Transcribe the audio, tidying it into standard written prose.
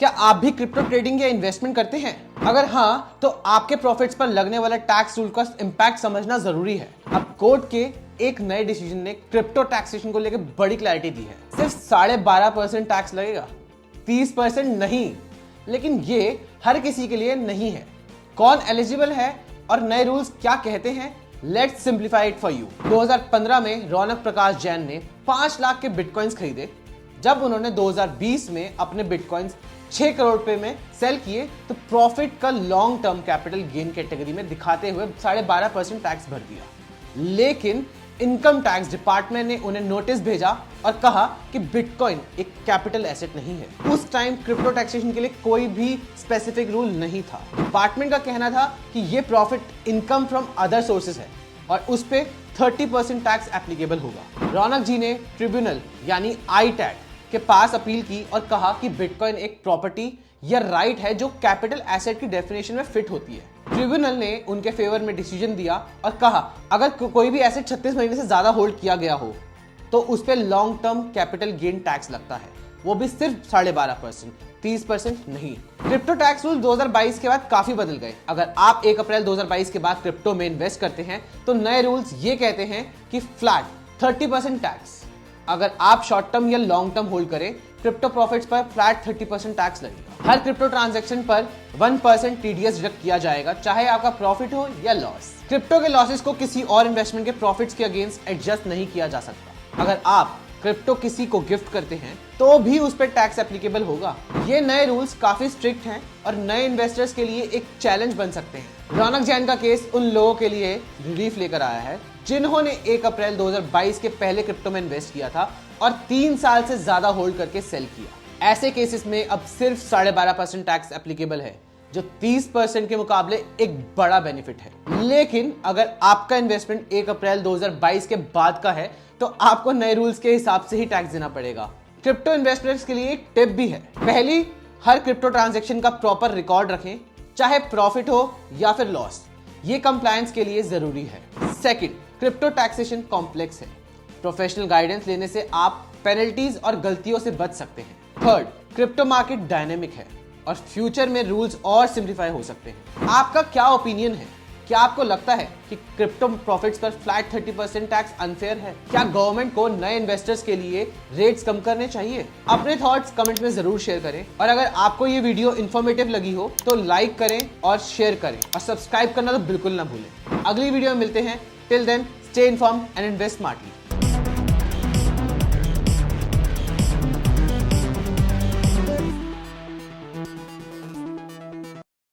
क्या आप भी क्रिप्टो ट्रेडिंग या इन्वेस्टमेंट करते हैं? अगर हाँ, तो आपके प्रॉफिट्स पर लगने वाला टैक्स रूल का इम्पैक्ट समझना जरूरी है। अब कोर्ट के एक नए डिसीजन ने क्रिप्टो टैक्सेशन को लेकर बड़ी क्लैरिटी दी है। सिर्फ 12.5% टैक्स लगेगा, 30% नहीं। लेकिन ये हर किसी के लिए नहीं है। कौन एलिजिबल है और नए रूल्स क्या कहते हैं, let's simplify it for you. 2015 में रौनक प्रकाश जैन ने 5 लाख के बिटकॉइंस खरीदे। जब उन्होंने 2020 में अपने बिटकॉइंस 6 करोड़ रुपए में सेल किए तो प्रॉफिट का long term capital gain category में दिखाते हुए 12.5% टैक्स भर दिया। लेकिन इनकम टैक्स डिपार्टमेंट ने उन्हें नोटिस भेजा और कहा कि बिटकॉइन एक कैपिटल एसेट नहीं है। उस टाइम क्रिप्टो टैक्सेशन के लिए कोई भी स्पेसिफिक रूल नहीं था। डिपार्टमेंट का कहना था कि ये profit income from other sources है और उस पे 30% टैक्स एप्लीकेबल होगा। रौनक जी ने ट्रिब्यूनल यानी ITAT के पास अपील की और कहा कि बिटकॉइन एक प्रॉपर्टी या राइट है जो कैपिटल एसेट की डेफिनेशन में फिट होती है। ट्रिब्यूनल ने उनके फेवर में डिसीजन दिया और कहा अगर कोई भी एसेट 36 महीने से ज्यादा होल्ड किया गया हो तो उस पर long term capital gain tax लगता है, वो भी सिर्फ 12.5%, 30% नहीं। क्रिप्टो टैक्स रूल 2022 के बाद काफी बदल गए। अगर आप 1 अप्रैल 2022 के बाद क्रिप्टो में इन्वेस्ट करते हैं तो नए रूल्स ये कहते हैं कि फ्लैट 30% टैक्स। अगर आप शॉर्ट टर्म या लॉन्ग टर्म होल्ड करें, क्रिप्टो प्रॉफिट्स पर फ्लैट 30% टैक्स लगेगा। हर क्रिप्टो ट्रांजैक्शन पर 1% TDS डिडक्ट किया जाएगा, चाहे आपका प्रॉफिट हो या लॉस। क्रिप्टो के लॉसेस को किसी और इन्वेस्टमेंट के प्रॉफिट्स के अगेंस्ट एडजस्ट नहीं किया जा सकता। अगर आप क्रिप्टो किसी को गिफ्ट करते हैं तो भी उस पर टैक्स एप्लीकेबल होगा। ये नए रूल्स काफी स्ट्रिक्ट हैं और नए इन्वेस्टर्स के लिए एक चैलेंज बन सकते हैं। रौनक जैन का केस उन लोगों के लिए रिलीफ लेकर आया है जिन्होंने 1 अप्रैल 2022 के पहले क्रिप्टो में इन्वेस्ट किया था और 3 साल से ज्यादा होल्ड करके सेल किया। ऐसे केसेस में अब सिर्फ 12.5% टैक्स एप्लीकेबल है, जो 30% के मुकाबले एक बड़ा बेनिफिट है। लेकिन अगर आपका इन्वेस्टमेंट 1 अप्रैल 2022 के बाद का है तो आपको नए रूल्स के हिसाब से ही टैक्स देना पड़ेगा। क्रिप्टो इन्वेस्टर्स के लिए एक टिप भी है। पहली, हर क्रिप्टो ट्रांजैक्शन का प्रॉपर रिकॉर्ड रखें, चाहे प्रॉफिट हो या फिर लॉस। ये कंप्लायंस के लिए जरूरी है। सेकंड, क्रिप्टो टैक्सेशन कॉम्प्लेक्स है। प्रोफेशनल गाइडेंस लेने से आप पेनल्टीज और गलतियों से बच सकते हैं। थर्ड, क्रिप्टो मार्केट डायनेमिक है और फ्यूचर में रूल्स और सिंप्लीफाई हो सकते हैं। आपका क्या ओपिनियन है? क्या आपको लगता है कि क्रिप्टो प्रॉफिट्स पर फ्लैट 30% टैक्स अनफेयर है? क्या गवर्नमेंट को नए इन्वेस्टर्स के लिए रेट्स कम करने चाहिए? अपने थॉट्स कमेंट में जरूर शेयर करें और अगर आपको ये वीडियो इन्फॉर्मेटिव लगी हो तो लाइक करें और शेयर करें और सब्सक्राइब करना तो बिल्कुल ना भूलें। अगली वीडियो में मिलते हैं। Till then, stay informed and invest smartly.